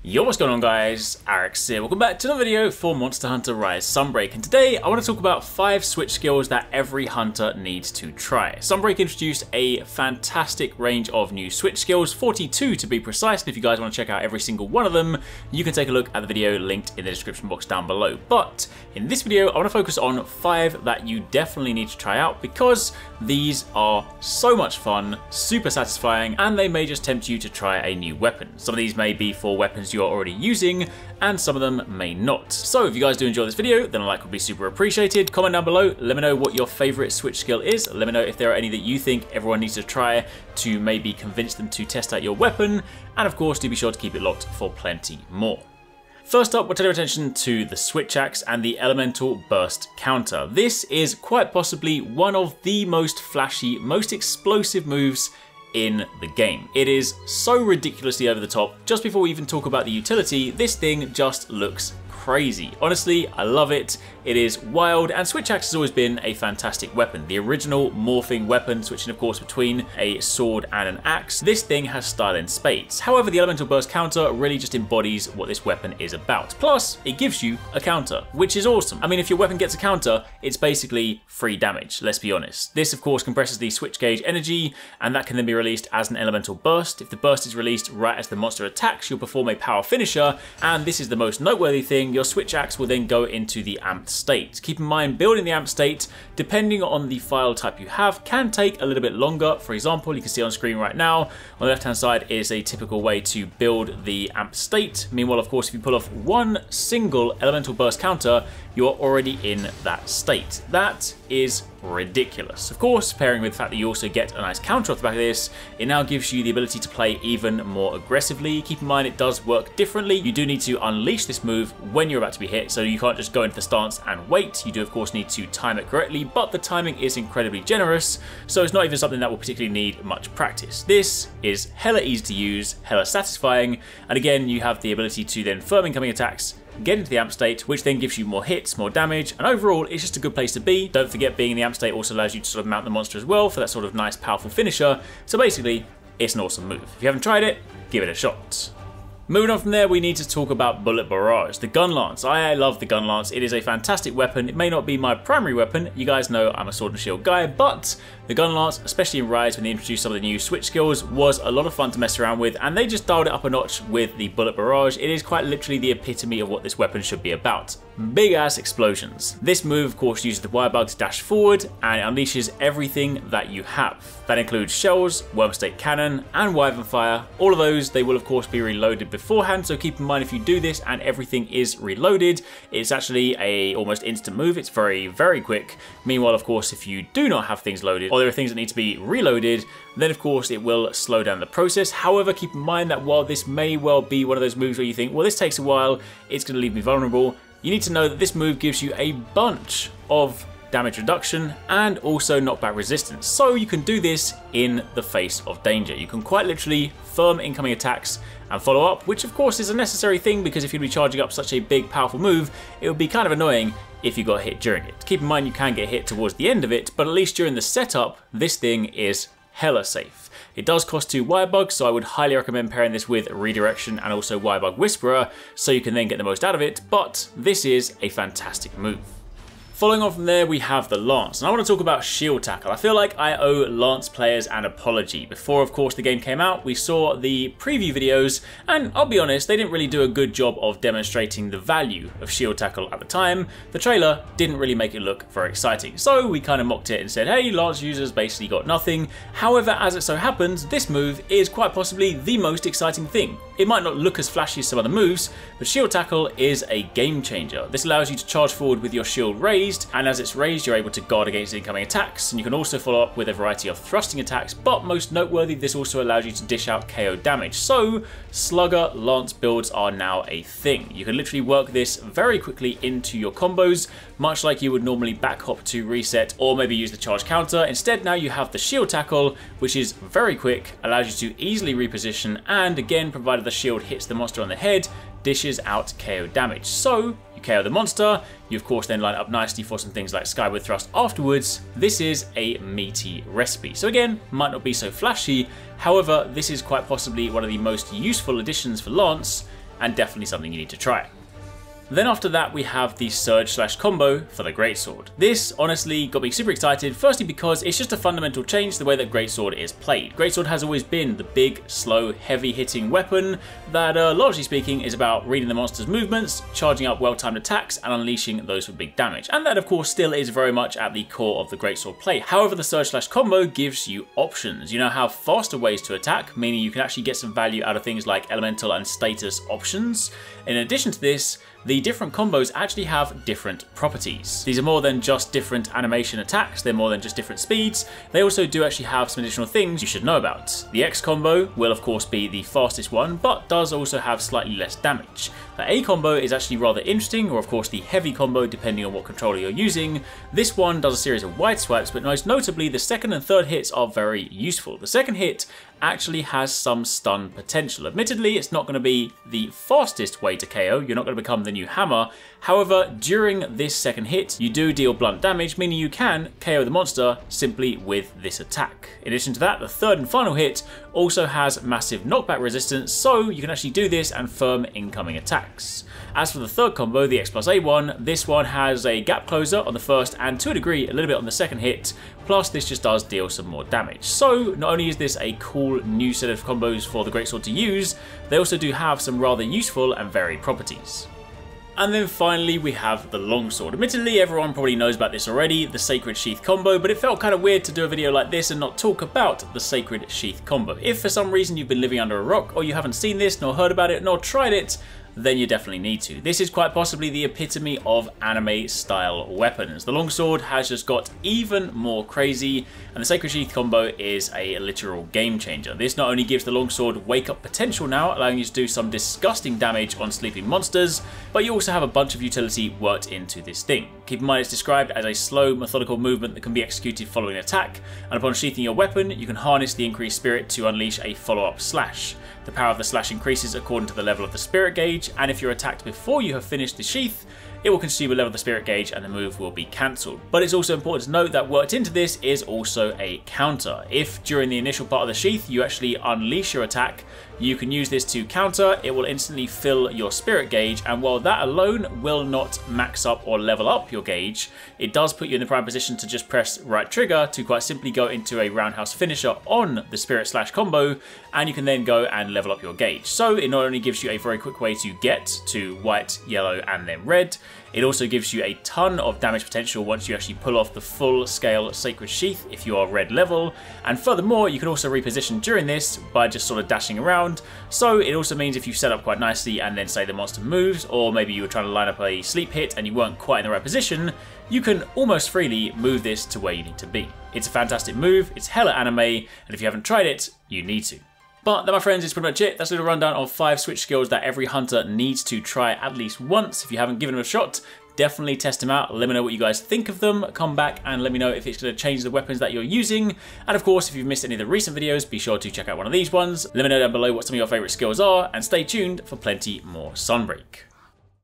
Yo, what's going on guys? HyperX here. Welcome back to another video for Monster Hunter Rise Sunbreak, and today I want to talk about 5 switch skills that every hunter needs to try. Sunbreak introduced a fantastic range of new switch skills, 42 to be precise, and if you guys want to check out every single one of them, you can take a look at the video linked in the description box down below. But in this video, I want to focus on 5 that you definitely need to try out because these are so much fun, super satisfying, and they may just tempt you to try a new weapon. Some of these may be for weapons you're already using, and some of them may not. So if you guys do enjoy this video, then a like would be super appreciated. Comment down below, let me know what your favorite switch skill is. Let me know if there are any that you think everyone needs to try to maybe convince them to test out your weapon. And of course, do be sure to keep it locked for plenty more. First up, we'll turn our attention to the Switch Axe and the Elemental Burst counter. This is quite possibly one of the most flashy, most explosive moves in the game. It is so ridiculously over the top. Just before we even talk about the utility, this thing just looks crazy. Honestly, I love it. It is wild, and Switch Axe has always been a fantastic weapon. The original morphing weapon, switching of course between a sword and an axe. This thing has style in spades. However, the Elemental Burst counter really just embodies what this weapon is about. Plus, it gives you a counter, which is awesome. I mean, if your weapon gets a counter, it's basically free damage, let's be honest. This of course compresses the switch gauge energy, and that can then be released as an Elemental Burst. If the burst is released right as the monster attacks, you'll perform a power finisher, and this is the most noteworthy thing, your Switch Axe will then go into the amped state. Keep in mind, building the amped state, depending on the file type you have, can take a little bit longer. For example, you can see on screen right now, on the left hand side is a typical way to build the amped state. Meanwhile, of course, if you pull off one single Elemental Burst counter, you're already in that state. That is ridiculous. Of course, pairing with the fact that you also get a nice counter off the back of this, it now gives you the ability to play even more aggressively. Keep in mind, it does work differently. You do need to unleash this move when you're about to be hit, so you can't just go into the stance and wait. You do of course need to time it correctly, but the timing is incredibly generous, so it's not even something that will particularly need much practice. This is hella easy to use, hella satisfying, and again, you have the ability to then firm incoming attacks, get into the amp state, which then gives you more hits, more damage, and overall it's just a good place to be. Don't forget, being in the amp state also allows you to sort of mount the monster as well for that sort of nice powerful finisher. So basically, it's an awesome move. If you haven't tried it, give it a shot. Moving on from there, we need to talk about Bullet Barrage, the GUNLANCE. I love the GUNLANCE. It is a fantastic weapon. It may not be my primary weapon. You guys know I'm a sword and shield guy, but the GUNLANCE, especially in Rise when they introduced some of the new switch skills, was a lot of fun to mess around with, and they just dialed it up a notch with the Bullet Barrage. It is quite literally the epitome of what this weapon should be about. Big ass explosions. This move of course uses the wire bug to dash forward, and it unleashes everything that you have. That includes shells, worm state cannon, and wyvern fire. All of those, they will of course be reloaded beforehand, so keep in mind if you do this and everything is reloaded, it's actually a almost instant move. It's very, very quick. Meanwhile, of course, if you do not have things loaded, or there are things that need to be reloaded, then of course it will slow down the process. However, keep in mind that while this may well be one of those moves where you think, well, this takes a while, it's going to leave me vulnerable, you need to know that this move gives you a bunch of damage reduction and also knockback resistance. So you can do this in the face of danger. You can quite literally firm incoming attacks and follow up, which of course is a necessary thing because if you'd be charging up such a big powerful move, it would be kind of annoying if you got hit during it. Keep in mind you can get hit towards the end of it, but at least during the setup, this thing is hella safe. It does cost 2 wire bugs, so I would highly recommend pairing this with Redirection and also Wire Bug Whisperer so you can then get the most out of it, but this is a fantastic move. Following on from there, we have the Lance, and I want to talk about Shield Tackle. I feel like I owe Lance players an apology. Before, of course, the game came out, we saw the preview videos, and I'll be honest, they didn't really do a good job of demonstrating the value of Shield Tackle at the time. The trailer didn't really make it look very exciting, so we kind of mocked it and said, hey, Lance users basically got nothing. However, as it so happens, this move is quite possibly the most exciting thing. It might not look as flashy as some other moves, but Shield Tackle is a game changer. This allows you to charge forward with your shield raised, and as it's raised, you're able to guard against incoming attacks, and you can also follow up with a variety of thrusting attacks, but most noteworthy, this also allows you to dish out KO damage. So, Slugger Lance builds are now a thing. You can literally work this very quickly into your combos, much like you would normally back hop to reset or maybe use the charge counter. Instead, now you have the Shield Tackle, which is very quick, allows you to easily reposition, and again, provided the shield hits the monster on the head, dishes out KO damage. So, you KO the monster, you of course then line up nicely for some things like Skyward Thrust afterwards. This is a meaty recipe. So again, might not be so flashy, however, this is quite possibly one of the most useful additions for Lance, and definitely something you need to try. Then after that we have the surge/combo for the greatsword. This honestly got me super excited, firstly because it's just a fundamental change to the way that greatsword is played. Greatsword has always been the big, slow, heavy hitting weapon that largely speaking is about reading the monster's movements, charging up well-timed attacks and unleashing those for big damage. And that of course still is very much at the core of the greatsword play. However, the surge/combo gives you options. You now have faster ways to attack, meaning you can actually get some value out of things like elemental and status options. In addition to this, the different combos actually have different properties. These are more than just different animation attacks, they're more than just different speeds. They also do actually have some additional things you should know about. The X combo will of course be the fastest one, but does also have slightly less damage. The A combo is actually rather interesting, or of course the heavy combo depending on what controller you're using. This one does a series of wide swipes, but most notably the second and third hits are very useful. The second hit actually has some stun potential. Admittedly, it's not going to be the fastest way to KO, you're not going to become the new hammer. However, during this second hit, you do deal blunt damage, meaning you can KO the monster simply with this attack. In addition to that, the third and final hit also has massive knockback resistance, so you can actually do this and firm incoming attacks. As for the third combo, the X+A one, this one has a gap closer on the first and to a degree a little bit on the second hit, plus this just does deal some more damage. So not only is this a cool new set of combos for the greatsword to use, they also do have some rather useful and varied properties. And then finally we have the longsword. Admittedly, everyone probably knows about this already, the Sacred Sheath combo, but it felt kind of weird to do a video like this and not talk about the Sacred Sheath combo. If for some reason you've been living under a rock, or you haven't seen this, nor heard about it, nor tried it, then you definitely need to. This is quite possibly the epitome of anime style weapons. The longsword has just got even more crazy, and the Sacred Sheath combo is a literal game changer. This not only gives the longsword wake up potential now, allowing you to do some disgusting damage on sleeping monsters, but you also have a bunch of utility worked into this thing. Keep in mind it's described as a slow, methodical movement that can be executed following an attack, and upon sheathing your weapon, you can harness the increased spirit to unleash a follow-up slash. The power of the slash increases according to the level of the spirit gauge, and if you're attacked before you have finished the sheath, it will consume a level of the spirit gauge and the move will be cancelled. But it's also important to note that worked into this is also a counter. If during the initial part of the sheath you actually unleash your attack, you can use this to counter, it will instantly fill your spirit gauge, and while that alone will not max up or level up your gauge, it does put you in the prime position to just press right trigger to quite simply go into a roundhouse finisher on the spirit slash combo, and you can then go and level up your gauge. So it not only gives you a very quick way to get to white, yellow and then red, it also gives you a ton of damage potential once you actually pull off the full scale Sacred Sheath if you are red level, and furthermore you can also reposition during this by just sort of dashing around, so it also means if you set up quite nicely and then say the monster moves, or maybe you were trying to line up a sleep hit and you weren't quite in the right position, you can almost freely move this to where you need to be. It's a fantastic move, it's hella anime, and if you haven't tried it, you need to. But that, my friends, is pretty much it. That's a little rundown of 5 switch skills that every hunter needs to try at least once. If you haven't given them a shot, definitely test them out. Let me know what you guys think of them. Come back and let me know if it's going to change the weapons that you're using. And of course, if you've missed any of the recent videos, be sure to check out one of these ones. Let me know down below what some of your favourite skills are, and stay tuned for plenty more Sunbreak.